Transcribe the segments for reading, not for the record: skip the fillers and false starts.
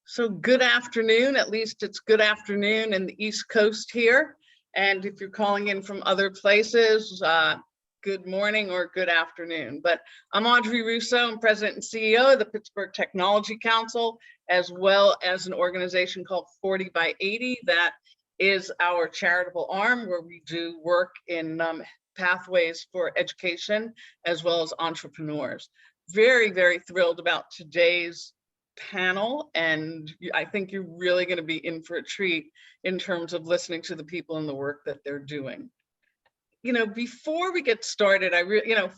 So good afternoon, at least it's good afternoon in the East Coast here. And if you're calling in from other places, good morning or good afternoon. But I'm Audrey Russo, I'm President and CEO of the Pittsburgh Technology Council, as well as an organization called 40 by 80. That is our charitable arm where we do work in pathways for education as well as entrepreneurs. Very, very thrilled about today's panel, and I think you're really going to be in for a treat in terms of listening to the people and the work that they're doing. You know, before we get started,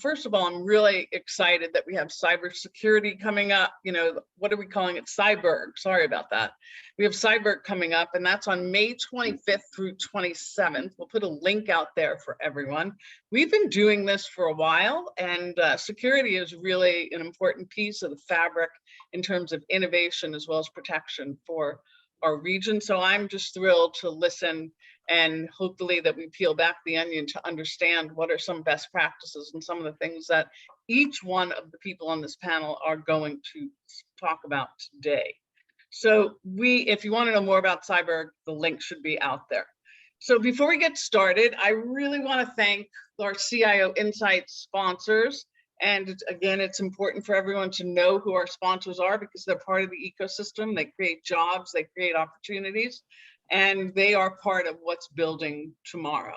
first of all, I'm really excited that we have cybersecurity coming up. You know, what are we calling it? Cyberg. Sorry about that. We have Cyberg coming up, and that's on May 25th through 27th. We'll put a link out there for everyone. We've been doing this for a while, and security is really an important piece of the fabric in terms of innovation as well as protection for our region. So I'm just thrilled to listen and hopefully that we peel back the onion to understand what are some best practices and some of the things that each one of the people on this panel are going to talk about today. So if you want to know more about Cyberg, the link should be out there. So before we get started, I really want to thank our CIO Insights sponsors. And again, it's important for everyone to know who our sponsors are because they're part of the ecosystem. They create jobs, they create opportunities, and they are part of what's building tomorrow.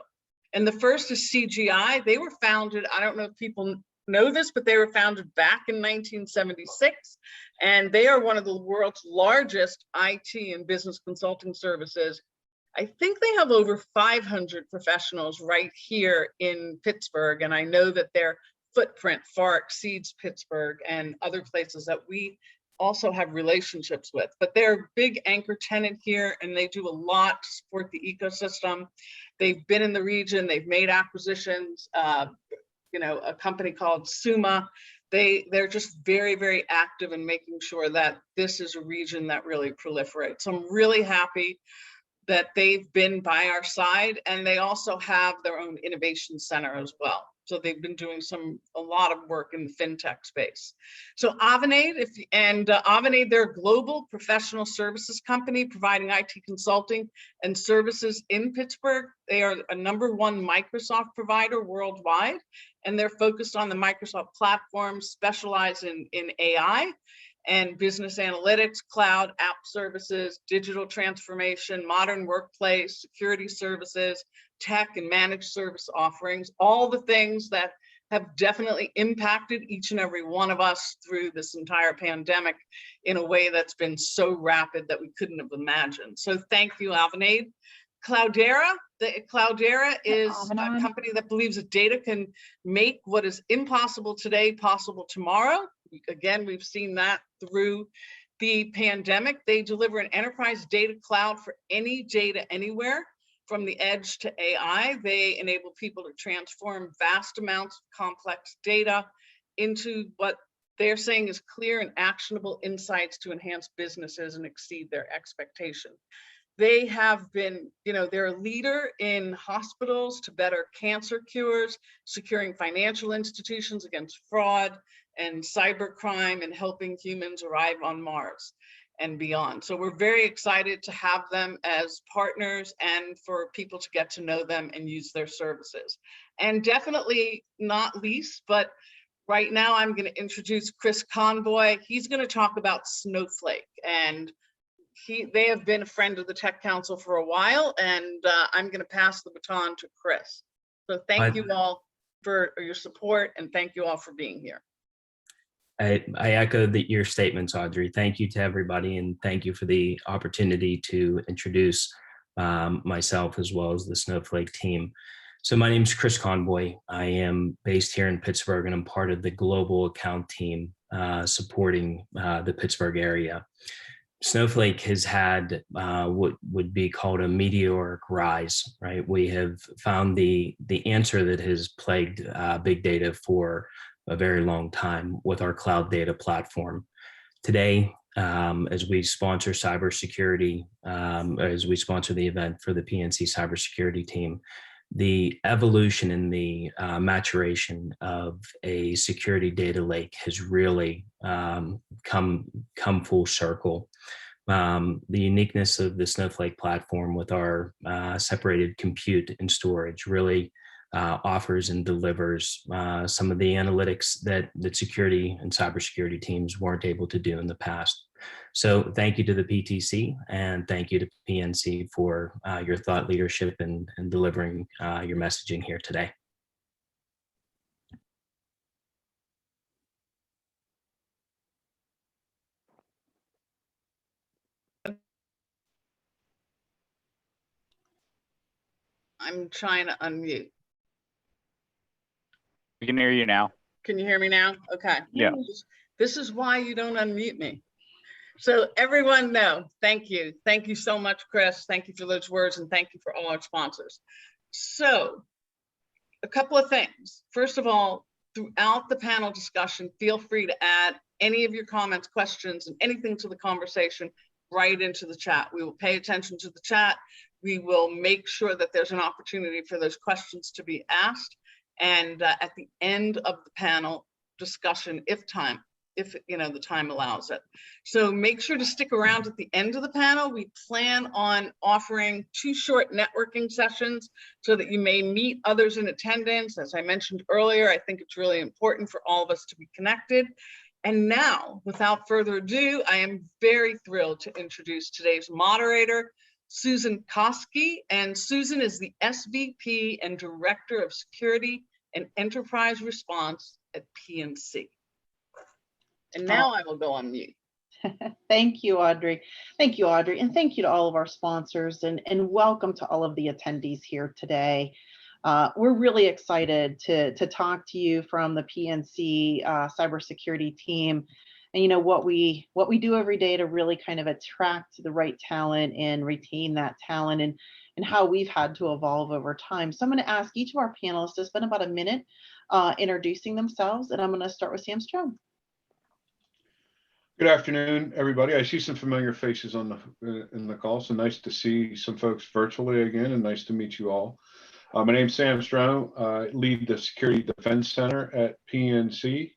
And the first is CGI. They were founded, I don't know if people know this, but they were founded back in 1976. And they are one of the world's largest IT and business consulting services. I think they have over 500 professionals right here in Pittsburgh. And I know that their footprint far exceeds Pittsburgh and other places that we also have relationships with, but they're a big anchor tenant here and they do a lot to support the ecosystem. They've been in the region, they've made acquisitions, a company called Suma. They're just very, very active in making sure that this is a region that really proliferates. So I'm really happy that they've been by our side, and they also have their own innovation center as well. So they've been doing a lot of work in the fintech space. So Avanade, Avanade, they're a global professional services company providing IT consulting and services in Pittsburgh. They are a #1 Microsoft provider worldwide, and they're focused on the Microsoft platform, specialize in AI and business analytics, cloud app services, digital transformation, modern workplace, security services, tech and managed service offerings, all the things that have definitely impacted each and every one of us through this entire pandemic in a way that's been so rapid that we couldn't have imagined. So thank you, Avanade. Cloudera is a company that believes that data can make what is impossible today possible tomorrow. Again, we've seen that through the pandemic. They deliver an enterprise data cloud for any data anywhere, from the edge to AI. They enable people to transform vast amounts of complex data into what they're saying is clear and actionable insights to enhance businesses and exceed their expectation. They have been, they're a leader in hospitals to better cancer cures, securing financial institutions against fraud and cybercrime, and helping humans arrive on Mars and beyond. So we're very excited to have them as partners and for people to get to know them and use their services. And definitely not least, but right now I'm going to introduce Chris Conboy. He's going to talk about Snowflake, and they have been a friend of the Tech Council for a while, and I'm going to pass the baton to Chris. So thank you all for your support, and thank you all for being here. I echo your statements, Audrey. Thank you to everybody, and thank you for the opportunity to introduce myself as well as the Snowflake team. So my name is Chris Conboy. I am based here in Pittsburgh, and I'm part of the global account team supporting the Pittsburgh area. Snowflake has had what would be called a meteoric rise, right? We have found the answer that has plagued big data for a very long time with our cloud data platform. Today, as we sponsor cybersecurity, as we sponsor the event for the PNC cybersecurity team, the evolution and the maturation of a security data lake has really come full circle. The uniqueness of the Snowflake platform with our separated compute and storage really offers and delivers some of the analytics that security and cybersecurity teams weren't able to do in the past. So thank you to the PTC and thank you to PNC for your thought leadership and delivering your messaging here today. I'm trying to unmute. We can hear you now. Can you hear me now? Okay. Yeah. This is why you don't unmute me. So everyone know, thank you. Thank you so much, Chris. Thank you for those words and thank you for all our sponsors. So a couple of things. First of all, throughout the panel discussion, feel free to add any of your comments, questions, and anything to the conversation right into the chat. We will pay attention to the chat. We will make sure that there's an opportunity for those questions to be asked. And at the end of the panel discussion, if the time allows it. So make sure to stick around at the end of the panel. We plan on offering 2 short networking sessions so that you may meet others in attendance. As I mentioned earlier, I think it's really important for all of us to be connected. And now, without further ado, I am very thrilled to introduce today's moderator, Susan Koski. And Susan is the SVP and Director of Security and Enterprise Response at PNC. And now I will go on mute. Thank you, Audrey. Thank you, Audrey. And thank you to all of our sponsors and welcome to all of the attendees here today. We're really excited to talk to you from the PNC cybersecurity team. And what we do every day to really kind of attract the right talent and retain that talent and how we've had to evolve over time. So I'm going to ask each of our panelists to spend about a minute introducing themselves. And I'm going to start with Sam Strohm. Good afternoon, everybody. I see some familiar faces on in the call, so nice to see some folks virtually again, and nice to meet you all. My name's Sam Strohm. I lead the Security Defense Center at PNC.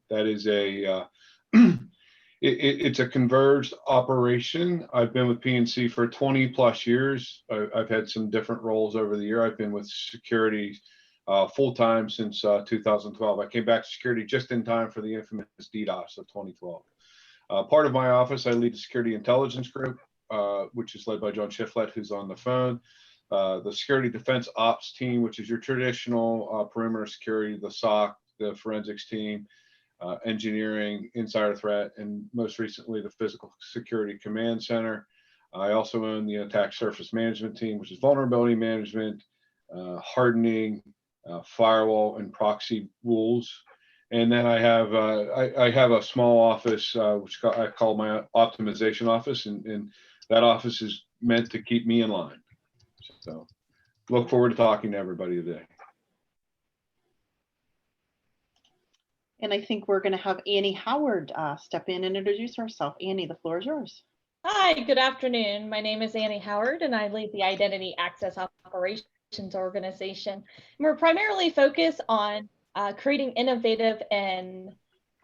That is it's a converged operation. I've been with PNC for 20 plus years. I've had some different roles over the year. I've been with security full-time since 2012. I came back to security just in time for the infamous DDoS of 2012. Part of my office, I lead the Security Intelligence Group, which is led by John Shiflet, who's on the phone. The Security Defense Ops team, which is your traditional perimeter security, the SOC, the forensics team, engineering, insider threat, and most recently, the Physical Security Command Center. I also own the Attack Surface Management team, which is vulnerability management, hardening, firewall, and proxy rules. And then I have a small office, which I call my optimization office, and that office is meant to keep me in line. So look forward to talking to everybody today. And I think we're going to have Annie Howard step in and introduce herself. Annie, the floor is yours. Hi, good afternoon. My name is Annie Howard, and I lead the Identity Access Operations Organization. And we're primarily focused on creating innovative and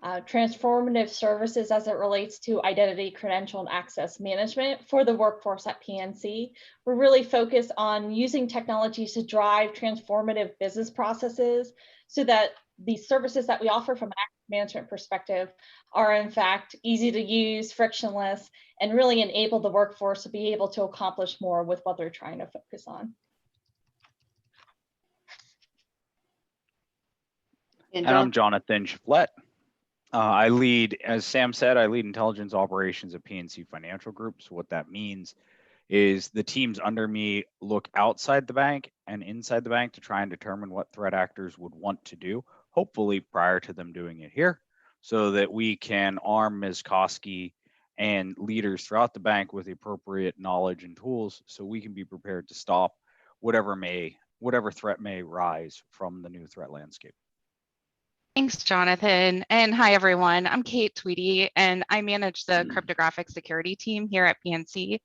transformative services as it relates to identity, credential, and access management for the workforce at PNC. We're really focused on using technologies to drive transformative business processes so that the services that we offer from an access management perspective are in fact easy to use, frictionless, and really enable the workforce to be able to accomplish more with what they're trying to focus on. And I'm Jonathan Shiflet. I lead, as Sam said, I lead intelligence operations at PNC Financial Group. So what that means is the teams under me look outside the bank and inside the bank to try and determine what threat actors would want to do, hopefully prior to them doing it here, so that we can arm Ms. Koski and leaders throughout the bank with the appropriate knowledge and tools so we can be prepared to stop whatever threat may rise from the new threat landscape. Thanks, Jonathan. And hi, everyone. I'm Kate Tweedy, and I manage the cryptographic security team here at PNC.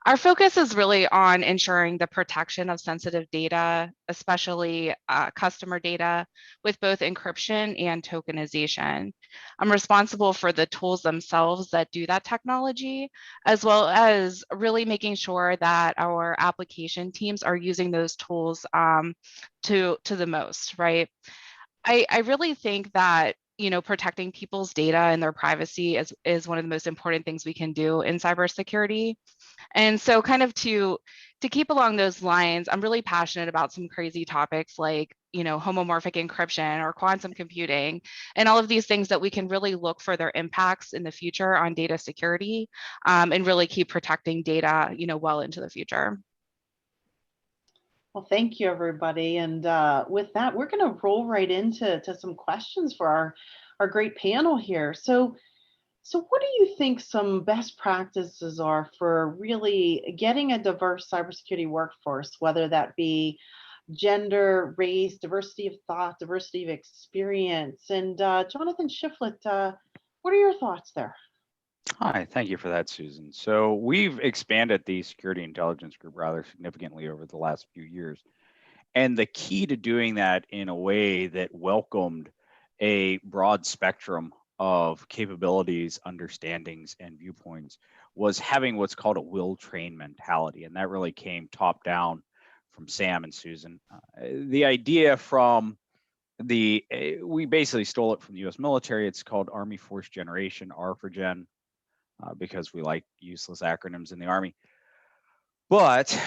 Our focus is really on ensuring the protection of sensitive data, especially customer data, with both encryption and tokenization. I'm responsible for the tools themselves that do that technology, as well as really making sure that our application teams are using those tools to the most, right? I really think that protecting people's data and their privacy is one of the most important things we can do in cybersecurity. And so kind of to keep along those lines, I'm really passionate about some crazy topics like, homomorphic encryption or quantum computing and all of these things that we can really look for their impacts in the future on data security and really keep protecting data, well into the future. Well, thank you, everybody. And with that, we're going to roll right into some questions for our great panel here. So what do you think some best practices are for really getting a diverse cybersecurity workforce, whether that be gender, race, diversity of thought, diversity of experience? And Jonathan Shiflet, what are your thoughts there? Hi, thank you for that, Susan. So we've expanded the security intelligence group rather significantly over the last few years. And the key to doing that in a way that welcomed a broad spectrum of capabilities, understandings, and viewpoints was having what's called a will train mentality. And that really came top down from Sam and Susan. The idea from we basically stole it from the US military. It's called Army Force Generation, R for Gen, because we like useless acronyms in the Army. But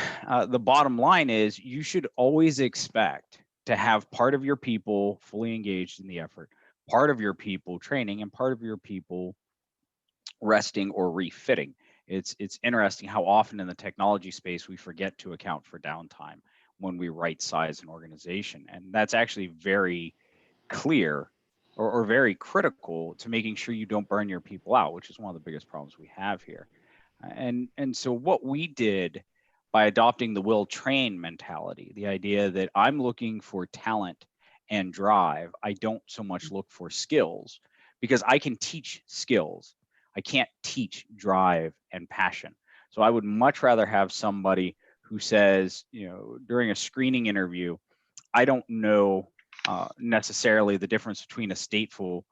the bottom line is you should always expect to have part of your people fully engaged in the effort, part of your people training, and part of your people resting or refitting. It's interesting how often in the technology space we forget to account for downtime when we right size an organization. And that's actually very clear or very critical to making sure you don't burn your people out, which is one of the biggest problems we have here. And so what we did by adopting the will train mentality, the idea that I'm looking for talent and drive, I don't so much look for skills, because I can teach skills. I can't teach drive and passion. So I would much rather have somebody who says, during a screening interview, I don't know necessarily the difference between a stateful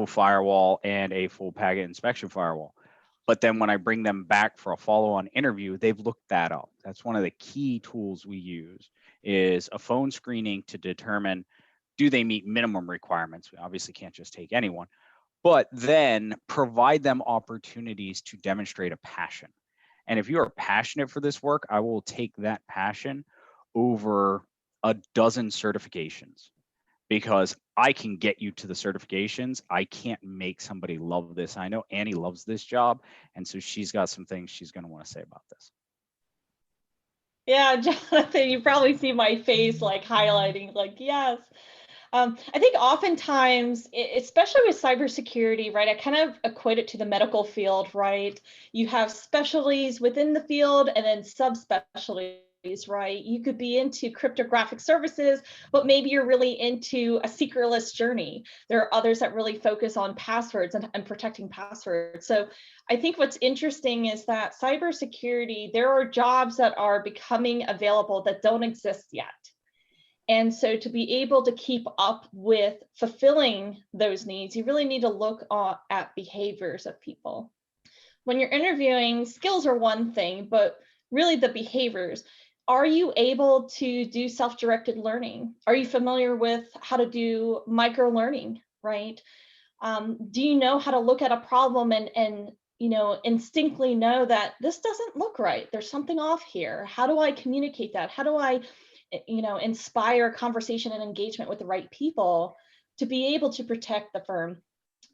firewall and a full packet inspection firewall. But then when I bring them back for a follow-on interview, they've looked that up. That's one of the key tools we use, is a phone screening to determine, do they meet minimum requirements? We obviously can't just take anyone, but then provide them opportunities to demonstrate a passion. And if you are passionate for this work, I will take that passion over a dozen certifications, because I can get you to the certifications. I can't make somebody love this. I know Annie loves this job, and so she's got some things she's going to want to say about this. Yeah, Jonathan, you probably see my face like highlighting, like, yes. I think oftentimes, especially with cybersecurity, right, I kind of equate it to the medical field, right? You have specialties within the field and then subspecialties, right? You could be into cryptographic services, but maybe you're really into a secretless journey. There are others that really focus on passwords and protecting passwords. So I think what's interesting is that cybersecurity, there are jobs that are becoming available that don't exist yet. And so to be able to keep up with fulfilling those needs, you really need to look at behaviors of people. When you're interviewing, skills are one thing, but really the behaviors. Are you able to do self-directed learning? Are you familiar with how to do micro-learning, right? Do you know how to look at a problem and instinctively know that this doesn't look right? There's something off here. How do I communicate that? How do I inspire conversation and engagement with the right people to be able to protect the firm,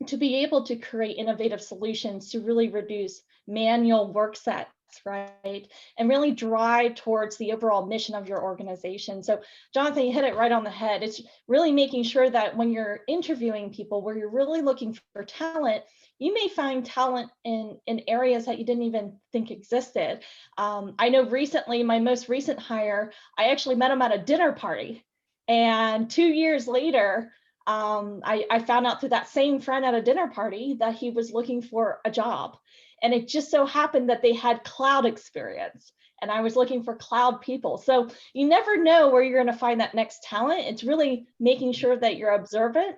to be able to create innovative solutions to really reduce manual work sets, right? And really drive towards the overall mission of your organization. So Jonathan, you hit it right on the head. It's really making sure that when you're interviewing people where you're really looking for talent, you may find talent in areas that you didn't even think existed. I know recently, my most recent hire, I actually met him at a dinner party. And 2 years later, I found out through that same friend at a dinner party that he was looking for a job. And it just so happened that they had cloud experience. And I was looking for cloud people. So you never know where you're going to find that next talent. It's really making sure that you're observant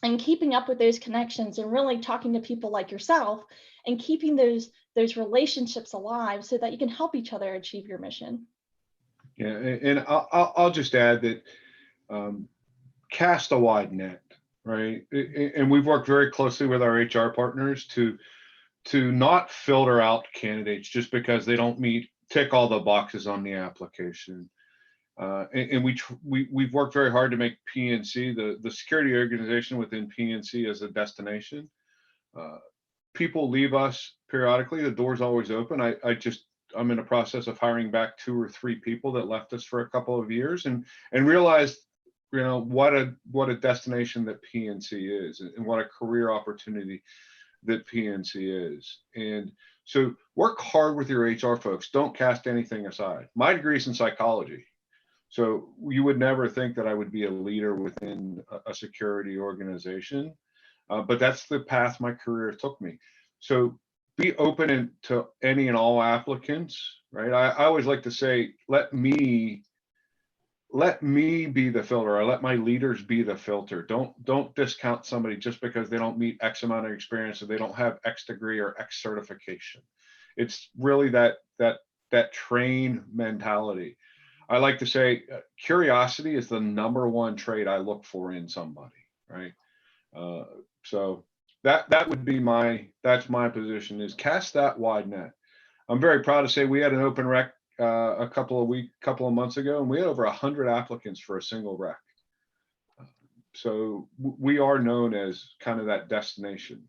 and keeping up with those connections and really talking to people like yourself and keeping those relationships alive so that you can help each other achieve your mission. Yeah, and I'll just add that cast a wide net, right? And we've worked very closely with our HR partners to not filter out candidates just because they don't tick all the boxes on the application. And we've worked very hard to make PNC, the security organization within PNC, as a destination. People leave us periodically. The door's always open. I'm in a process of hiring back 2 or 3 people that left us for a couple of years and realized, what a destination that PNC is and what a career opportunity that PNC is. And so work hard with your HR folks. Don't cast anything aside. My degree's in psychology. So you would never think that I would be a leader within a security organization, but that's the path my career took me. So be open to any and all applicants, right? I always like to say, let me be the filter. I let my leaders be the filter. Don't discount somebody just because they don't meet X amount of experience or they don't have X degree or X certification. It's really that train mentality. I like to say curiosity is the #1 trait I look for in somebody, right? So that would be that's my position, is cast that wide net. I'm very proud to say we had an open rec a couple of months ago, and we had over 100 applicants for a single rec. So we are known as kind of that destination.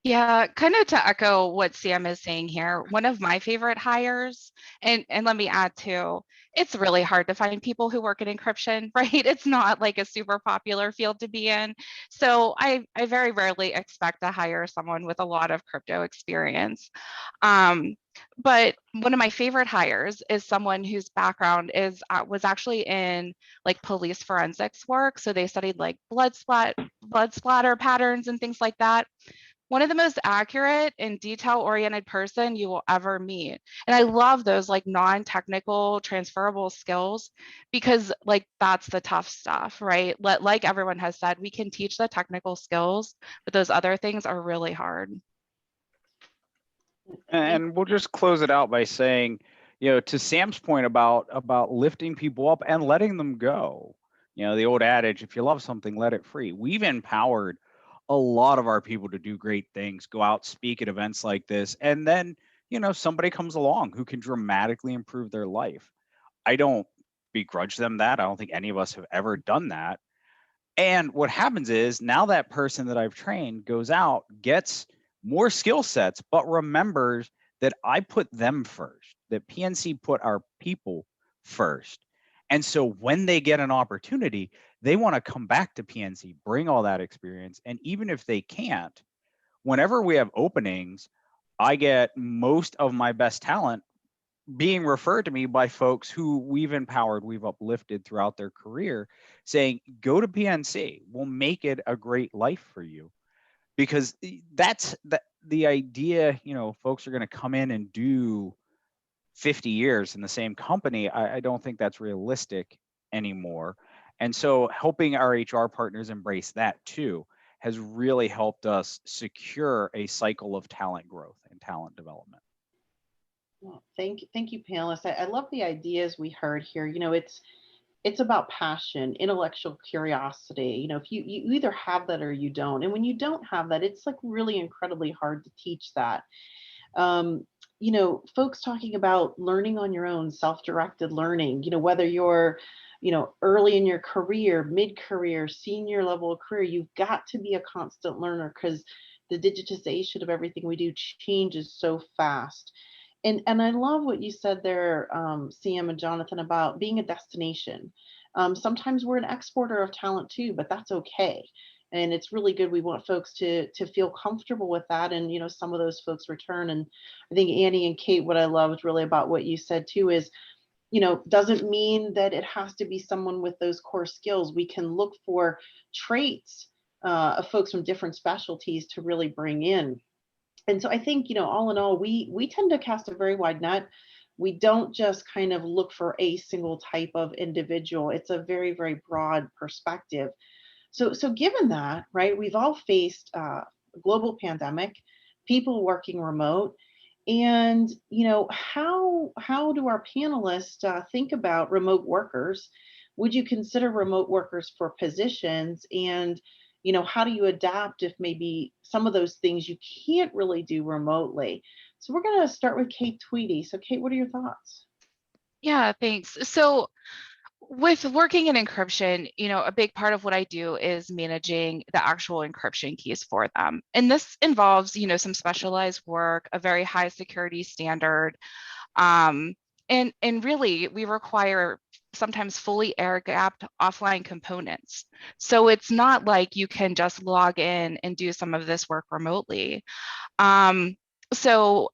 Yeah, kind of to echo what Sam is saying here, one of my favorite hires, and let me add too, it's really hard to find people who work in encryption, right? It's not like a super popular field to be in. So I very rarely expect to hire someone with a lot of crypto experience. But one of my favorite hires is someone whose background was actually in like police forensics work. So they studied like blood splatter patterns and things like that. One of the most accurate and detail-oriented person you will ever meet. And I love those like non-technical transferable skills, because like that's the tough stuff, right? Like everyone has said, we can teach the technical skills, but those other things are really hard. And we'll just close it out by saying, to Sam's point about lifting people up and letting them go. The old adage, if you love something, let it free. We've empowered a lot of our people to do great things, go out, speak at events like this, and then, somebody comes along who can dramatically improve their life. I don't begrudge them that. I don't think any of us have ever done that. And what happens is now that person that I've trained goes out, gets more skill sets, but remembers that I put them first, that PNC put our people first. And so when they get an opportunity, they want to come back to PNC, bring all that experience. And even if they can't, whenever we have openings, I get most of my best talent being referred to me by folks who we've empowered, we've uplifted throughout their career, saying, go to PNC, we'll make it a great life for you. Because that's the idea, folks are going to come in and do 50 years in the same company. I don't think that's realistic anymore. And so helping our HR partners embrace that too has really helped us secure a cycle of talent growth and talent development. Well, thank you, panelists. I love the ideas we heard here. It's about passion, intellectual curiosity. If you either have that or you don't. And when you don't have that, it's like really incredibly hard to teach that. Folks talking about learning on your own, self-directed learning, whether you're, early in your career, mid-career, senior level of career, you've got to be a constant learner, because the digitization of everything we do changes so fast. And I love what you said there, Sam and Jonathan, about being a destination. Sometimes we're an exporter of talent too, but that's okay. And it's really good. We want folks to feel comfortable with that. And, some of those folks return. And I think Annie and Kate, what I loved really about what you said too is, doesn't mean that it has to be someone with those core skills. We can look for traits of folks from different specialties to really bring in. And so I think, all in all, we tend to cast a very wide net. We don't just kind of look for a single type of individual. It's a very, very broad perspective. So given that, right, we've all faced a global pandemic, people working remote, and how do our panelists think about remote workers? Would you consider remote workers for positions? And how do you adapt if maybe some of those things you can't really do remotely? So we're going to start with Kate Tweedy. So Kate, what are your thoughts? Yeah, thanks. So with working in encryption, a big part of what I do is managing the actual encryption keys for them. And this involves, some specialized work, a very high security standard. And really, we require sometimes fully air-gapped offline components. So it's not like you can just log in and do some of this work remotely. So,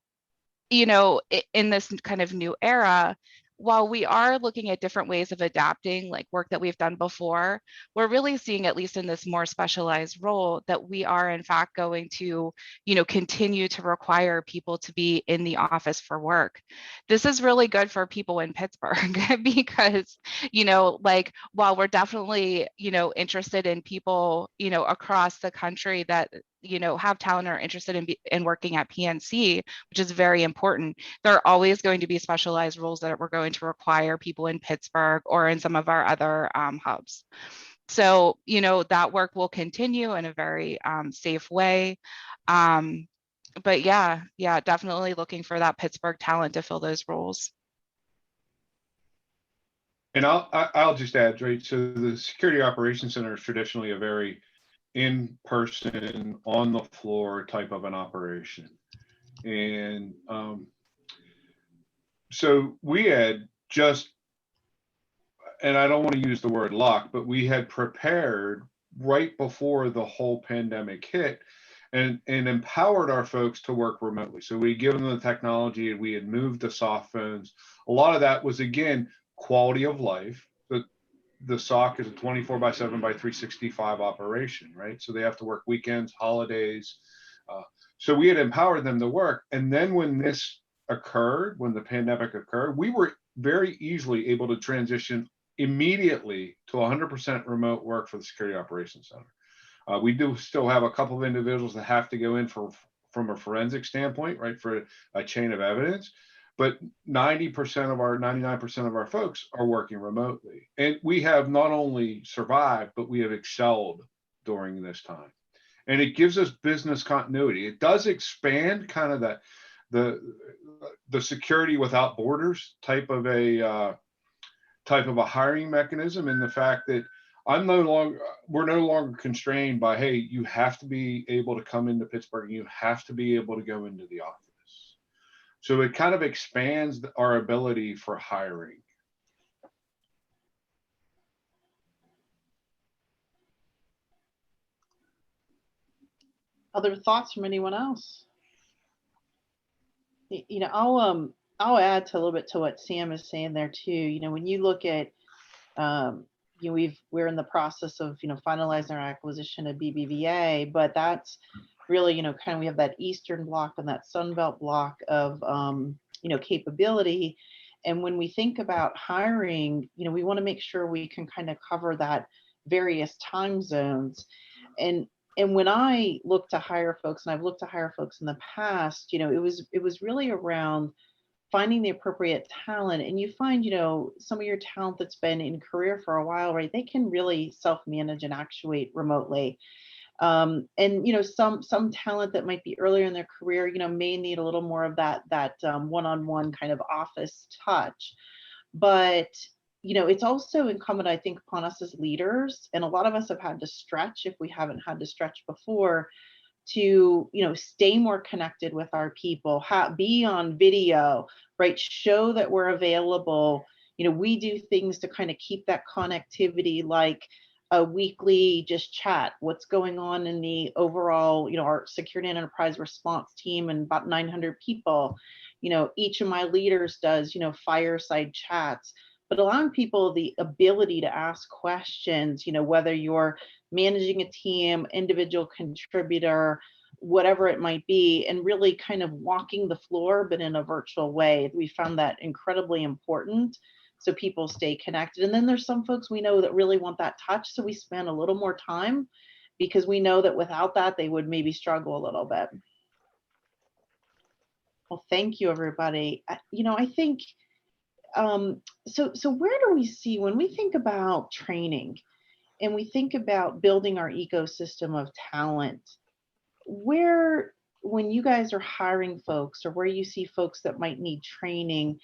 in this kind of new era, while we are looking at different ways of adapting, like work that we've done before, we're really seeing, at least in this more specialized role, that we are in fact going to, continue to require people to be in the office for work. This is really good for people in Pittsburgh because, while we're definitely, interested in people, across the country that, have talent or are interested in working at PNC, which is very important, there are always going to be specialized roles that we're going to require people in Pittsburgh or in some of our other hubs. So, that work will continue in a very safe way. But yeah, definitely looking for that Pittsburgh talent to fill those roles. And I'll just add, right? So the Security Operations Center is traditionally a very in-person, on the floor type of an operation. And so we had just, and I don't want to use the word luck, but we had prepared right before the whole pandemic hit and empowered our folks to work remotely. So we give them the technology, and we had moved to soft phones. A lot of that was, again, quality of life. The SOC is a 24/7/365 operation, right? So they have to work weekends, holidays. So we had empowered them to work. And then when this occurred, when the pandemic occurred, we were very easily able to transition immediately to 100% remote work for the Security Operations Center. We do still have a couple of individuals that have to go in from a forensic standpoint, right, for a chain of evidence. But 99% of our folks are working remotely. And we have not only survived, but we have excelled during this time. And it gives us business continuity. It does expand kind of the security without borders type of a hiring mechanism, in the fact that we're no longer constrained by, hey, you have to be able to come into Pittsburgh, and you have to be able to go into the office. So it kind of expands our ability for hiring. Other thoughts from anyone else? I'll add to a little bit to what Sam is saying there too. When you look at, we're in the process of, finalizing our acquisition of BBVA, but that's really, kind of, we have that Eastern block and that Sunbelt block of, capability. And when we think about hiring, we want to make sure we can kind of cover that various time zones. And when I look to hire folks, and I've looked to hire folks in the past, it was really around finding the appropriate talent. And you find, some of your talent that's been in career for a while, right? They can really self-manage and actuate remotely. And some talent that might be earlier in their career, may need a little more of that one-on-one kind of office touch. But it's also incumbent, I think, upon us as leaders, and a lot of us have had to stretch if we haven't had to stretch before, to stay more connected with our people, be on video, right? Show that we're available. We do things to kind of keep that connectivity, like a weekly just chat, what's going on in the overall, our security and enterprise response team, and about 900 people. Each of my leaders does, fireside chats, but allowing people the ability to ask questions, whether you're managing a team, individual contributor, whatever it might be, and really kind of walking the floor, but in a virtual way. We found that incredibly important, so people stay connected. And then there's some folks we know that really want that touch, so we spend a little more time, because we know that without that, they would maybe struggle a little bit. Well, thank you, everybody. I think, so where do we see, when we think about training and we think about building our ecosystem of talent, where, when you guys are hiring folks, or where you see folks that might need training,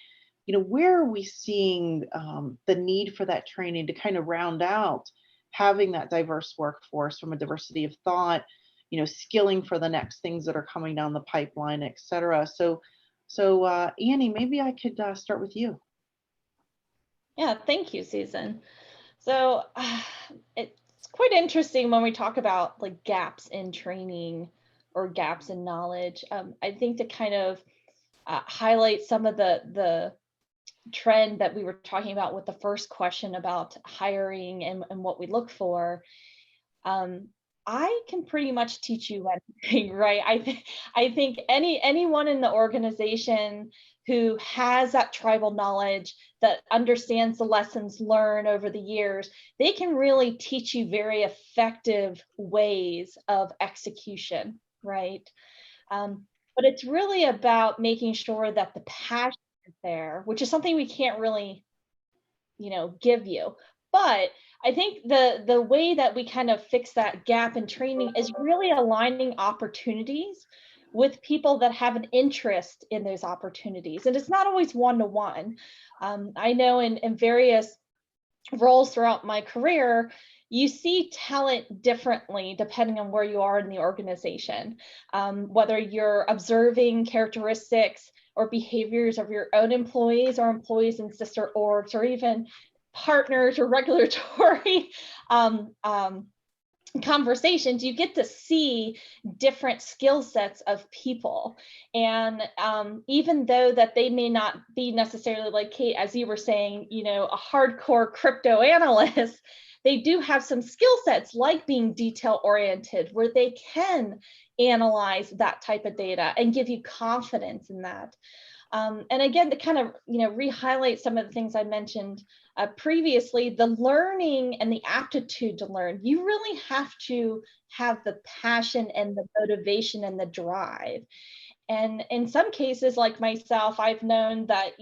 where are we seeing the need for that training to kind of round out having that diverse workforce from a diversity of thought, skilling for the next things that are coming down the pipeline, et cetera. So Annie, maybe I could start with you. Yeah, thank you, Susan. So it's quite interesting when we talk about like gaps in training or gaps in knowledge. I think to kind of highlight some of the trend that we were talking about with the first question about hiring and what we look for. I can pretty much teach you anything, right? I think anyone in the organization who has that tribal knowledge, that understands the lessons learned over the years, they can really teach you very effective ways of execution, right? But it's really about making sure that the passion is there, which is something we can't really, give you. But I think the way that we kind of fix that gap in training is really aligning opportunities with people that have an interest in those opportunities. And it's not always one-to-one. I know in various roles throughout my career, you see talent differently depending on where you are in the organization, whether you're observing characteristics or behaviors of your own employees or employees in sister orgs, or even partners or regulatory conversations. You get to see different skill sets of people. And even though that they may not be necessarily, like Kate, as you were saying, a hardcore crypto analyst, they do have some skill sets like being detail oriented, where they can analyze that type of data and give you confidence in that. And again, to kind of, re-highlight some of the things I mentioned previously, the learning and the aptitude to learn, you really have to have the passion and the motivation and the drive. And in some cases, like myself, I've known that,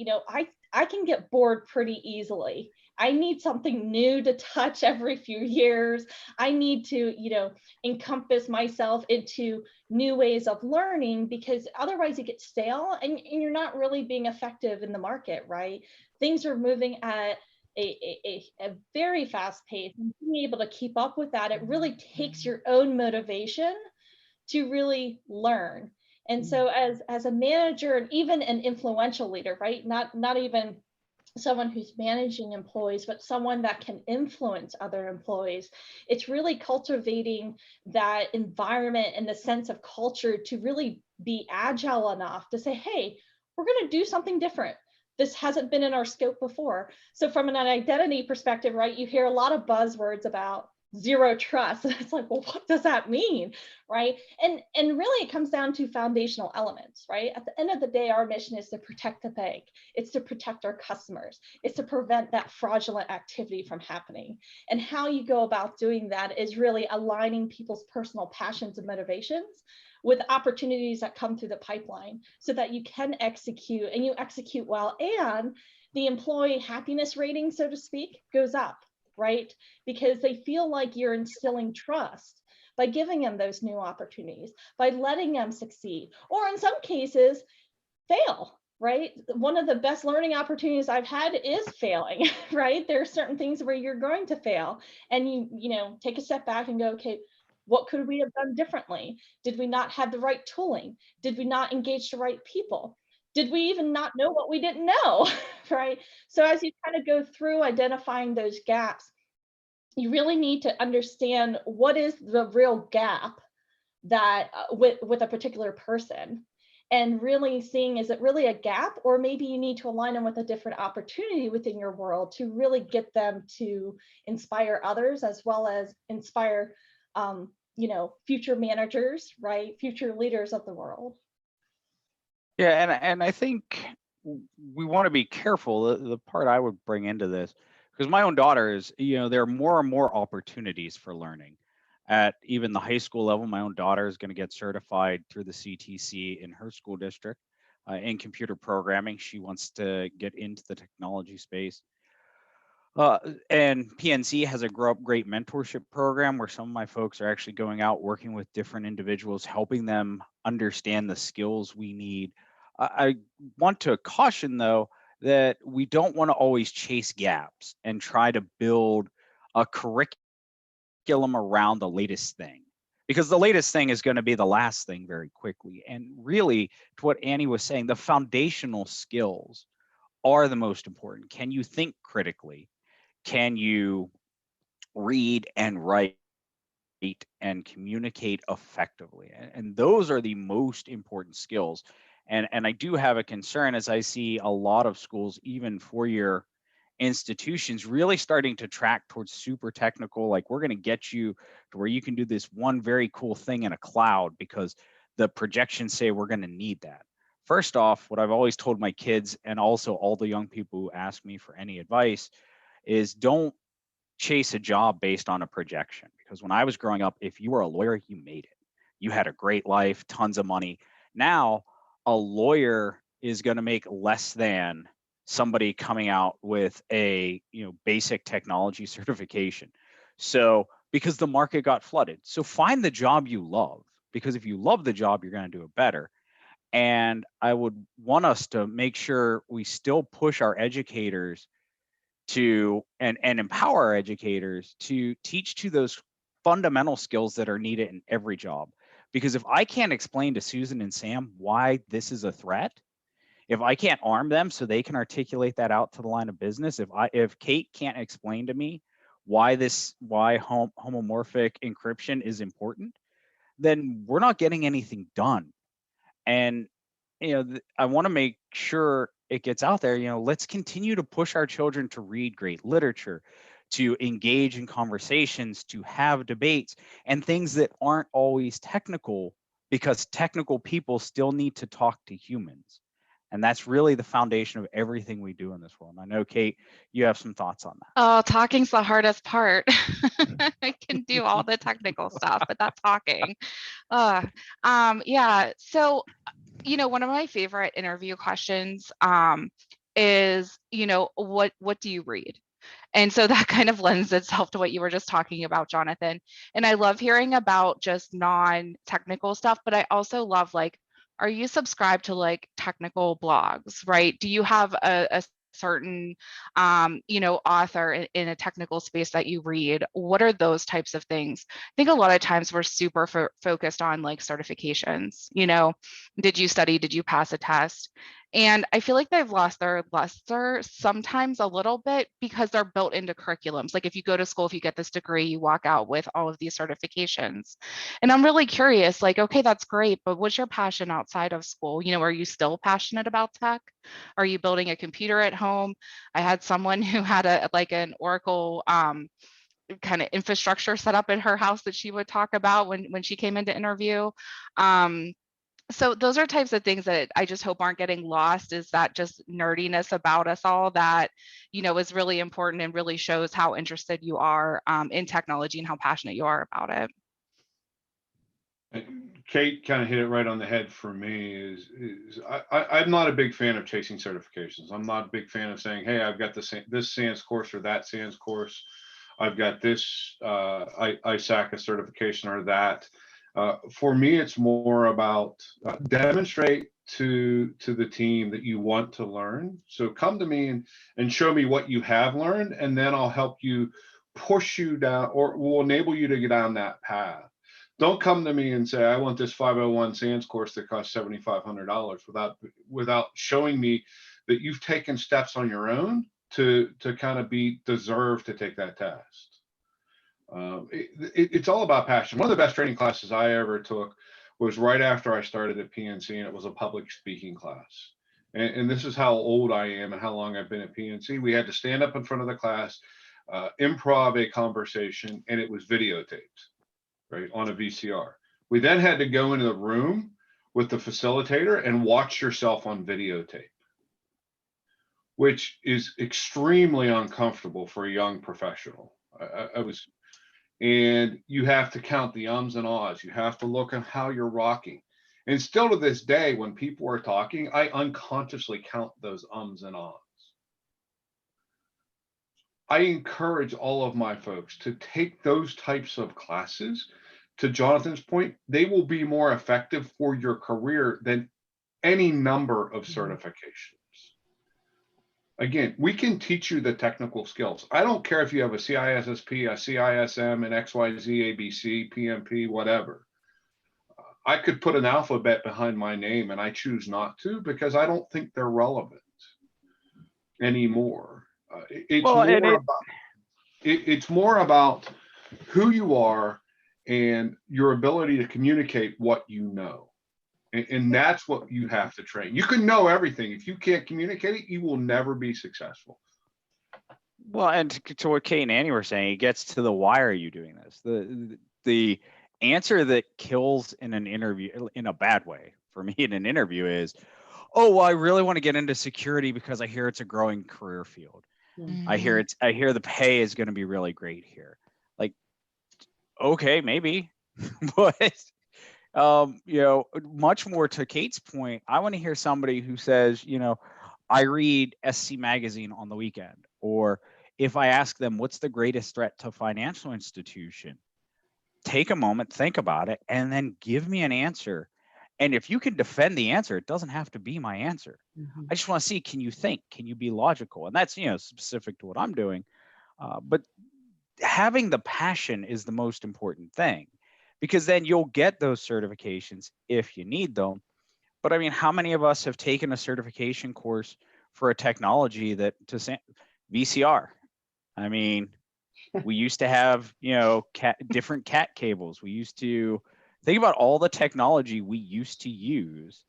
I can get bored pretty easily. I need something new to touch every few years. I need to, encompass myself into new ways of learning, because otherwise you get stale and you're not really being effective in the market, right? Things are moving at a very fast pace, and being able to keep up with that, it really takes your own motivation to really learn. And so as a manager and even an influential leader, right? Not even someone who's managing employees, but someone that can influence other employees. It's really cultivating that environment and the sense of culture to really be agile enough to say, hey, we're going to do something different. This hasn't been in our scope before. So from an identity perspective, right, you hear a lot of buzzwords about zero trust. And it's like, well, what does that mean, right? And really it comes down to foundational elements, right? At the end of the day, our mission is to protect the bank. It's to protect our customers. It's to prevent that fraudulent activity from happening. And how you go about doing that is really aligning people's personal passions and motivations with opportunities that come through the pipeline, so that you can execute, and you execute well, and the employee happiness rating, so to speak, goes up, right? Because they feel like you're instilling trust by giving them those new opportunities, by letting them succeed, or in some cases, fail, right? One of the best learning opportunities I've had is failing, right? There are certain things where you're going to fail, and you take a step back and go, okay, what could we have done differently? Did we not have the right tooling? Did we not engage the right people? Did we even not know what we didn't know, right? So as you kind of go through identifying those gaps, you really need to understand what is the real gap that with a particular person, and really seeing, is it really a gap, or maybe you need to align them with a different opportunity within your world to really get them to inspire others, as well as inspire future managers, right? Future leaders of the world. Yeah, and I think we want to be careful. The part I would bring into this, because my own daughter is, there are more and more opportunities for learning. At even the high school level, my own daughter is going to get certified through the CTC in her school district in computer programming. She wants to get into the technology space. And PNC has a Grow Up Great mentorship program where some of my folks are actually going out working with different individuals, helping them understand the skills we need. I want to caution, though, that we don't want to always chase gaps and try to build a curriculum around the latest thing, because the latest thing is going to be the last thing very quickly. And really, to what Annie was saying, the foundational skills are the most important. Can you think critically? Can you read and write and communicate effectively? And those are the most important skills. And I do have a concern as I see a lot of schools, even four-year institutions, really starting to track towards super technical, like we're going to get you to where you can do this one very cool thing in a cloud because the projections say we're going to need that. First off, what I've always told my kids, and also all the young people who ask me for any advice, is don't chase a job based on a projection. Because when I was growing up, if you were a lawyer, you made it. You had a great life, tons of money. Now, a lawyer is going to make less than somebody coming out with a basic technology certification. So because the market got flooded. So find the job you love, because if you love the job, you're going to do it better. And I would want us to make sure we still push our educators to and empower our educators to teach to those fundamental skills that are needed in every job. Because if I can't explain to Susan and Sam why this is a threat, if I can't arm them so they can articulate that out to the line of business, if Kate can't explain to me why homomorphic encryption is important, then we're not getting anything done. And I want to make sure it gets out there. Let's continue to push our children to read great literature, to engage in conversations, to have debates, and things that aren't always technical, because technical people still need to talk to humans. And that's really the foundation of everything we do in this world. And I know, Kate, you have some thoughts on that. Oh, talking's the hardest part. I can do all the technical stuff, but that's talking. Yeah. So, one of my favorite interview questions is, what do you read? And so that kind of lends itself to what you were just talking about, Jonathan. And I love hearing about just non-technical stuff, but I also love, are you subscribed to technical blogs, right? Do you have a certain author in a technical space that you read? What are those types of things? I think a lot of times we're super focused on certifications. Did you study? Did you pass a test? And I feel like they've lost their luster sometimes a little bit because they're built into curriculums. Like if you go to school, if you get this degree, you walk out with all of these certifications. And I'm really curious, okay, that's great, but what's your passion outside of school? Are you still passionate about tech? Are you building a computer at home? I had someone who had an Oracle kind of infrastructure set up in her house that she would talk about when she came into interview. So those are types of things that I just hope aren't getting lost, is that just nerdiness about us all that, is really important and really shows how interested you are in technology and how passionate you are about it. Kate kind of hit it right on the head for me. I'm not a big fan of chasing certifications. I'm not a big fan of saying, hey, I've got this SANS course or that SANS course. I've got this ISACA certification or that. For me, it's more about demonstrate to the team that you want to learn. So come to me and show me what you have learned, and then I'll help you push you down, or will enable you to get down that path. Don't come to me and say, I want this 501 SANS course that costs $7,500 without showing me that you've taken steps on your own to kind of deserve to take that test. It's all about passion. One of the best training classes I ever took was right after I started at PNC, and it was a public speaking class. And this is how old I am and how long I've been at PNC. We had to stand up in front of the class, improv a conversation, and it was videotaped. right, on a VCR. We then had to go into the room with the facilitator and watch yourself on videotape, which is extremely uncomfortable for a young professional. And you have to count the ums and ahs. You have to look at how you're rocking. And still to this day, when people are talking, I unconsciously count those ums and ahs. I encourage all of my folks to take those types of classes. To Jonathan's point, they will be more effective for your career than any number of certifications. Again, we can teach you the technical skills. I don't care if you have a CISSP, a CISM, an XYZ, ABC, PMP, whatever. I could put an alphabet behind my name, and I choose not to because I don't think they're relevant anymore. It's more about who you are and your ability to communicate what you know. And that's what you have to train. You can know everything. If you can't communicate it, you will never be successful. Well, and to what Kate and Annie were saying, it gets to the why are you doing this? The answer that kills in an interview in a bad way for me in an interview is, oh, well, I really want to get into security because I hear it's a growing career field. I hear the pay is going to be really great here. Like, okay, maybe, but much more to Kate's point, I want to hear somebody who says, I read SC Magazine on the weekend, or if I ask them, what's the greatest threat to financial institution? Take a moment, think about it, and then give me an answer. And if you can defend the answer, it doesn't have to be my answer. I just want to see, can you think? Can you be logical? And that's, specific to what I'm doing. But having the passion is the most important thing, because then you'll get those certifications if you need them. But I mean, how many of us have taken a certification course for a technology VCR? I mean, we used to have, different cat cables. We used to think about all the technology we used to use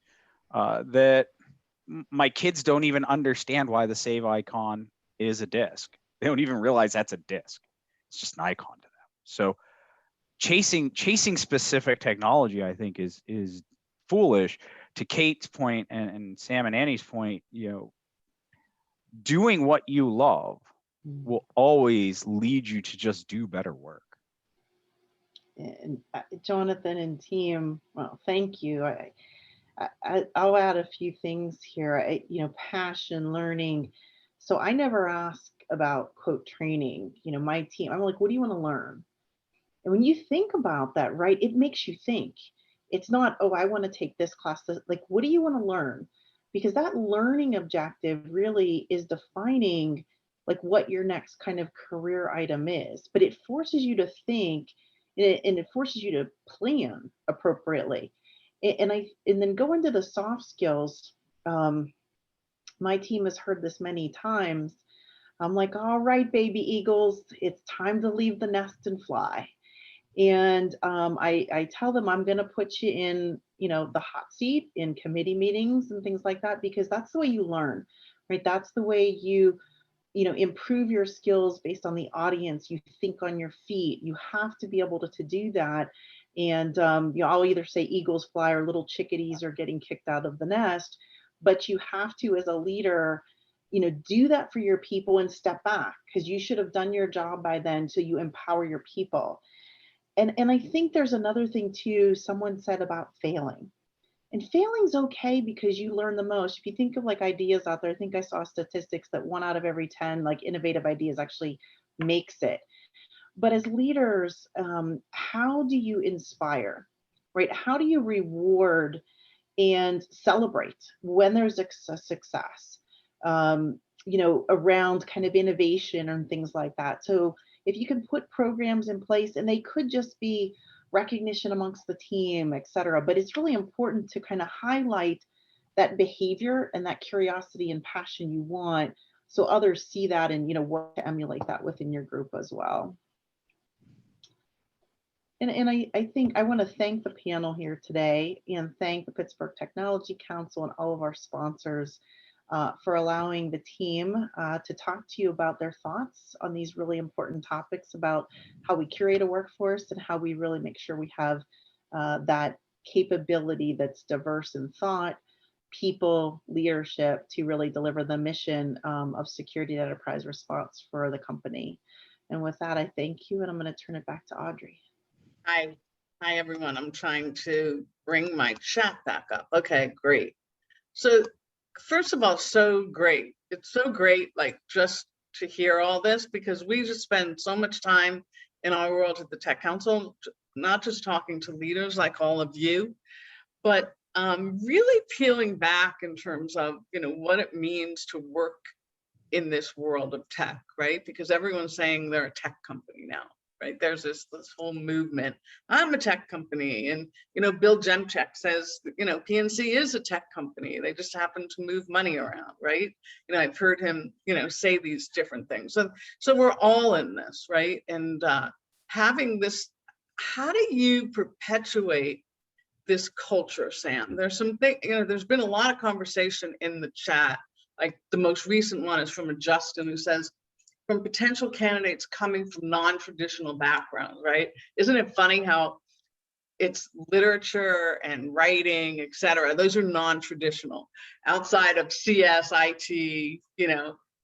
that my kids don't even understand why the save icon is a disk. They don't even realize that's a disk. It's just an icon to them. So chasing specific technology, I think, is foolish. To Kate's point and Sam and Annie's point, doing what you love will always lead you to just do better work. And Jonathan and team, well, thank you. I'll add a few things here. Passion, learning. So I never ask about quote training. My team, I'm like, what do you want to learn? And when you think about that, right, it makes you think. It's not, oh, I want to take this class. Like, what do you want to learn? Because that learning objective really is defining like what your next kind of career item is. But it forces you to think, and it forces you to plan appropriately. And then go into the soft skills. My team has heard this many times. I'm like, all right, baby eagles, it's time to leave the nest and fly. And I tell them I'm going to put you in, the hot seat in committee meetings and things like that, because that's the way you learn, right? That's the way you improve your skills based on the audience. You think on your feet. You have to be able to do that. And I'll either say eagles fly or little chickadees are getting kicked out of the nest, but you have to, as a leader, do that for your people and step back, because you should have done your job by then, so you empower your people. And I think there's another thing too, someone said about failing. And failing's okay, because you learn the most. If you think of like ideas out there, I think I saw statistics that 1 out of every 10 like innovative ideas actually makes it. But as leaders, how do you inspire, right? How do you reward and celebrate when there's a success, around kind of innovation and things like that? So if you can put programs in place, and they could just be recognition amongst the team, et cetera, but it's really important to kind of highlight that behavior and that curiosity and passion you want, so others see that and, work to emulate that within your group as well. And I think I want to thank the panel here today, and thank the Pittsburgh Technology Council and all of our sponsors. for allowing the team to talk to you about their thoughts on these really important topics about how we curate a workforce and how we really make sure we have that capability that's diverse in thought, people, leadership to really deliver the mission of security and enterprise response for the company. And with that, I thank you, and I'm going to turn it back to Audrey. Hi, everyone. I'm trying to bring my chat back up. Okay, great. So first of all, so great. It's so great, like, just to hear all this, because we just spend so much time in our world at the Tech Council, not just talking to leaders like all of you, but really peeling back in terms of, what it means to work in this world of tech, right? Because everyone's saying they're a tech company now, right? There's this whole movement. I'm a tech company, and Bill Gemchek says, PNC is a tech company. They just happen to move money around, right? I've heard him, say these different things. So we're all in this, right? And having this, how do you perpetuate this culture, Sam? There's some things, there's been a lot of conversation in the chat. Like the most recent one is from a Justin who says, from potential candidates coming from non-traditional backgrounds, right? Isn't it funny how it's literature and writing, et cetera? Those are non-traditional. Outside of CS, IT,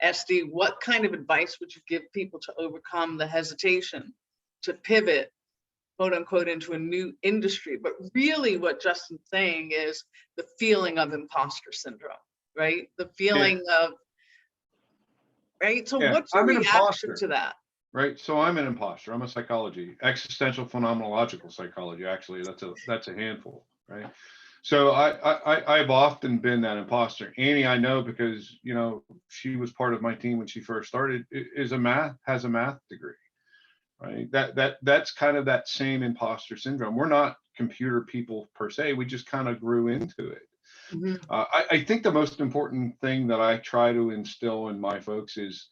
SD, what kind of advice would you give people to overcome the hesitation to pivot, quote unquote, into a new industry? But really what Justin's saying is the feeling of imposter syndrome, right? The feeling of, right? So what's your reaction to that? Right. So I'm an imposter. I'm a psychology, existential phenomenological psychology. Actually, that's a handful, right? So I've often been that imposter. Annie, I know because she was part of my team when she first started. Has a math degree, right? That's kind of that same imposter syndrome. We're not computer people per se. We just kind of grew into it. Mm-hmm. I think the most important thing that I try to instill in my folks is,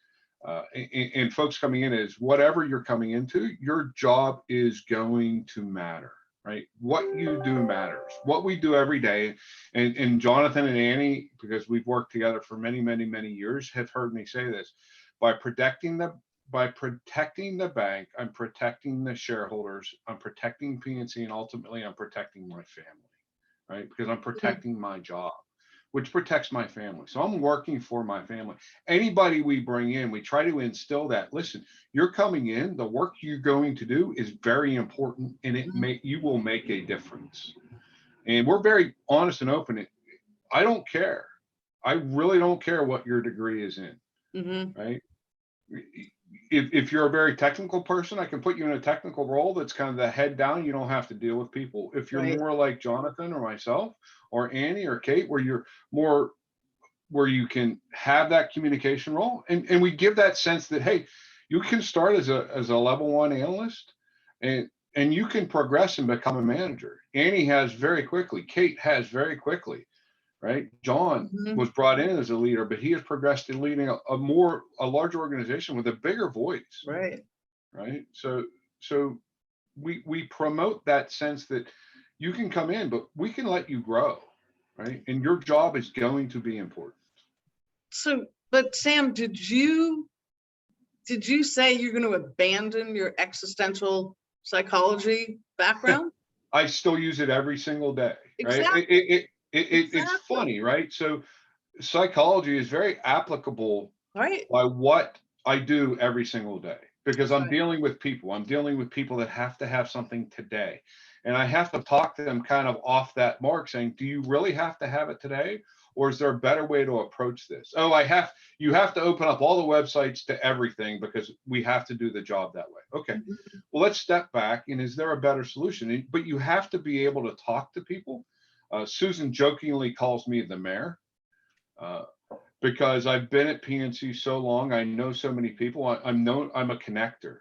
and folks coming in, is whatever you're coming into, your job is going to matter, right? What you do matters. What we do every day, and Jonathan and Annie, because we've worked together for many, many, many years, have heard me say this: by protecting the bank, I'm protecting the shareholders, I'm protecting PNC, and ultimately I'm protecting my family, right? Because I'm protecting my job, which protects my family. So I'm working for my family. Anybody we bring in, we try to instill that. Listen, you're coming in, the work you're going to do is very important, and you will make a difference. And we're very honest and open. I don't care. I really don't care what your degree is in, right? If you're a very technical person, I can put you in a technical role that's kind of the head down. You don't have to deal with people. If you're more like Jonathan or myself or Annie or Kate, where you're more, where you can have that communication role, and we give that sense that, hey, you can start as a level 1 analyst, and you can progress and become a manager. Annie has very quickly. Kate has very quickly. Right? John was brought in as a leader, but he has progressed in leading a larger organization with a bigger voice. Right. Right. So we promote that sense that you can come in, but we can let you grow. Right. And your job is going to be important. So, but Sam, did you say you're going to abandon your existential psychology background? I still use it every single day. Right. Exactly. It's funny, right? So psychology is very applicable by what I do every single day, because I'm dealing with people. I'm dealing with people that have to have something today. And I have to talk to them kind of off that mark, saying, do you really have to have it today? Or is there a better way to approach this? Oh, you have to open up all the websites to everything because we have to do the job that way. Okay, well, let's step back. And is there a better solution? But you have to be able to talk to people. Susan jokingly calls me the mayor because I've been at PNC so long. I know so many people. I'm a connector.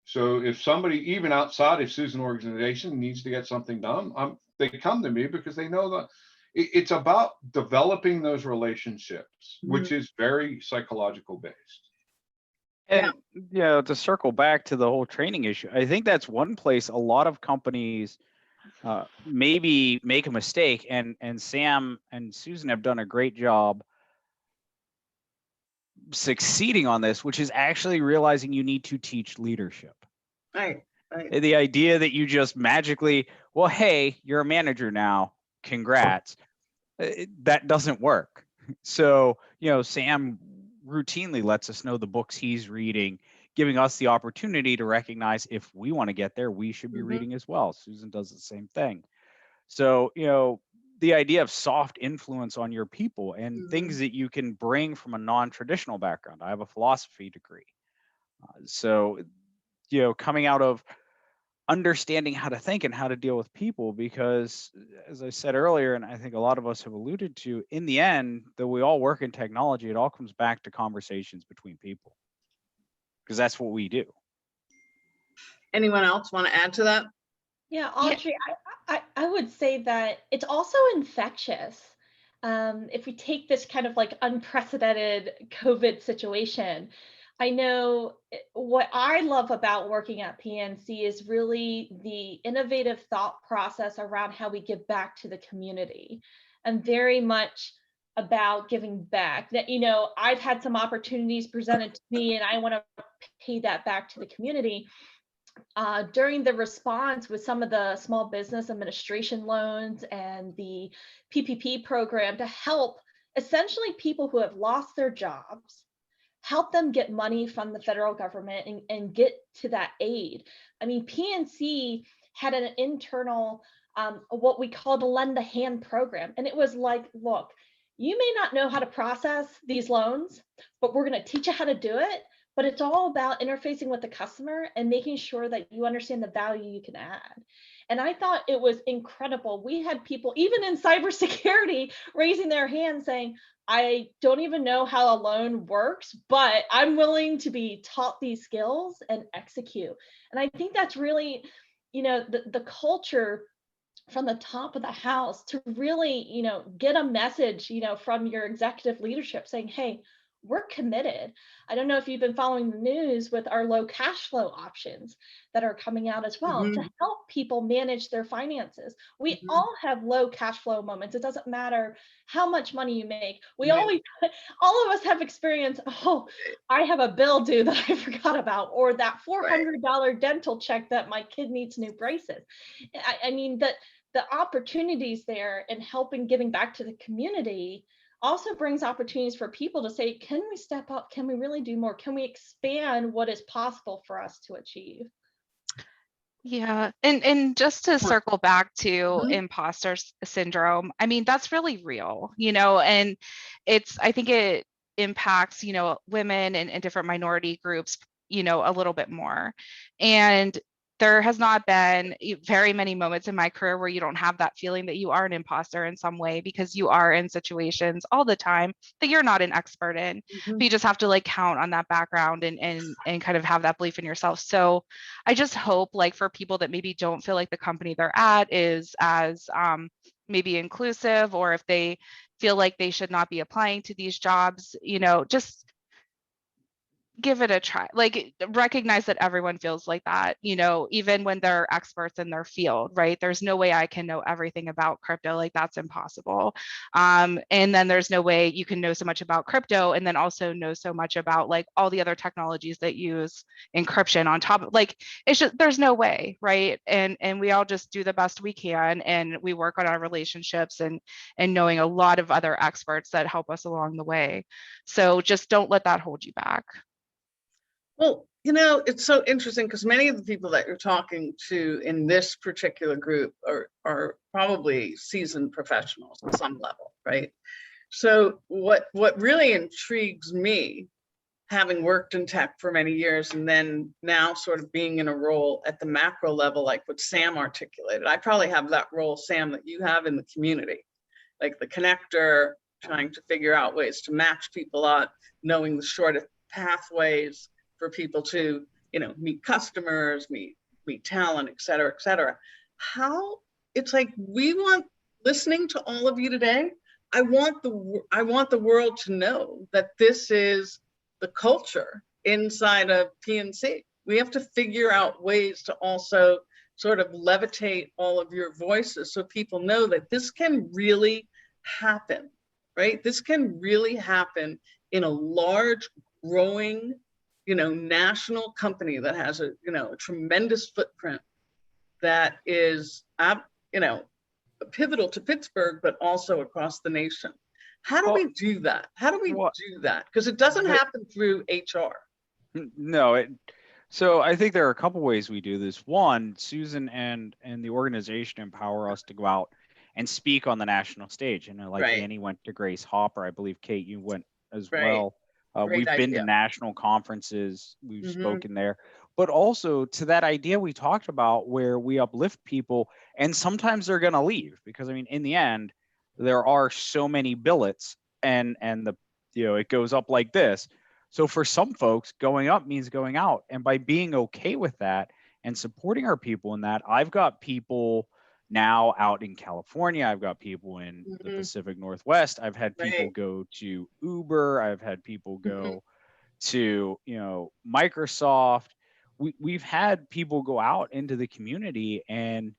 So if somebody, even outside of Susan's organization, needs to get something done, they come to me because they know that it's about developing those relationships, which is very psychological based. And to circle back to the whole training issue, I think that's one place a lot of companies maybe make a mistake, and Sam and Susan have done a great job succeeding on this, which is actually realizing you need to teach leadership. Right. The idea that you just magically, well, hey, you're a manager now, congrats, that doesn't work. So, Sam routinely lets us know the books he's reading, giving us the opportunity to recognize if we want to get there, we should be reading as well. Susan does the same thing. So, the idea of soft influence on your people and things that you can bring from a non-traditional background. I have a philosophy degree. So, coming out of understanding how to think and how to deal with people, because as I said earlier, and I think a lot of us have alluded to, in the end, though we all work in technology, it all comes back to conversations between people, because that's what we do. Anyone else want to add to that? Yeah, Audrey, I would say that it's also infectious. If we take this kind of like unprecedented COVID situation, I know what I love about working at PNC is really the innovative thought process around how we give back to the community, and very much about giving back. That, I've had some opportunities presented to me and I want to pay that back to the community. During the response with some of the small business administration loans and the PPP program to help essentially people who have lost their jobs, help them get money from the federal government and get to that aid. I mean, PNC had an internal, what we called a lend a hand program. And it was like, look, you may not know how to process these loans, but we're going to teach you how to do it. But it's all about interfacing with the customer and making sure that you understand the value you can add. And I thought it was incredible. We had people, even in cybersecurity, raising their hand saying, I don't even know how a loan works, but I'm willing to be taught these skills and execute. And I think that's really, the culture from the top of the house to really, get a message, from your executive leadership saying, hey, we're committed. I don't know if you've been following the news with our low cash flow options that are coming out as well to help people manage their finances. We all have low cash flow moments. It doesn't matter how much money you make. We always, all of us have experienced, oh, I have a bill due that I forgot about, or that $400 dental check that my kid needs new braces. I mean, the opportunities there in helping giving back to the community also brings opportunities for people to say, can we step up? Can we really do more? Can we expand what is possible for us to achieve? Yeah, and just to circle back to imposter syndrome, I mean, that's really real, and I think it impacts, women and different minority groups, a little bit more. And there has not been very many moments in my career where you don't have that feeling that you are an imposter in some way, because you are in situations all the time that you're not an expert in. But you just have to like count on that background and kind of have that belief in yourself. So I just hope, like, for people that maybe don't feel like the company they're at is as maybe inclusive, or if they feel like they should not be applying to these jobs, just give it a try. Like, recognize that everyone feels like that, even when they're experts in their field, right? There's no way I can know everything about crypto. Like, that's impossible. And then there's no way you can know so much about crypto and then also know so much about like all the other technologies that use encryption on top of, like, it's just, there's no way, right? And we all just do the best we can, and we work on our relationships and knowing a lot of other experts that help us along the way. So just don't let that hold you back. Well, it's so interesting because many of the people that you're talking to in this particular group are probably seasoned professionals at some level, right? So what really intrigues me, having worked in tech for many years and then now sort of being in a role at the macro level, like what Sam articulated, I probably have that role, Sam, that you have in the community, like the connector, trying to figure out ways to match people up, knowing the shortest pathways for people to, meet customers, meet talent, et cetera, how it's like, listening to all of you today, I want the world to know that this is the culture inside of PNC. We have to figure out ways to also sort of levitate all of your voices so people know that this can really happen, right? This can really happen in a large, growing, national company that has a tremendous footprint that is, pivotal to Pittsburgh, but also across the nation. How do we do that? How do we do that? Because it doesn't happen through HR. No, so I think there are a couple ways we do this. One, Susan and the organization empower us to go out and speak on the national stage. Like Right. Annie went to Grace Hopper. I believe, Kate, you went as Right. well. We've been to idea. national conferences. We've Mhm. spoken there. But also to that idea we talked about where we uplift people, and sometimes they're going to leave because, I mean, in the end, there are so many billets and the, it goes up like this. So for some folks, going up means going out. And by being okay with that and supporting our people in that, I've got people now out in California. I've got people in the Mhm. Pacific Northwest. I've had people Right. go to Uber. I've had people go Mhm. to, Microsoft. We've had people go out into the community, and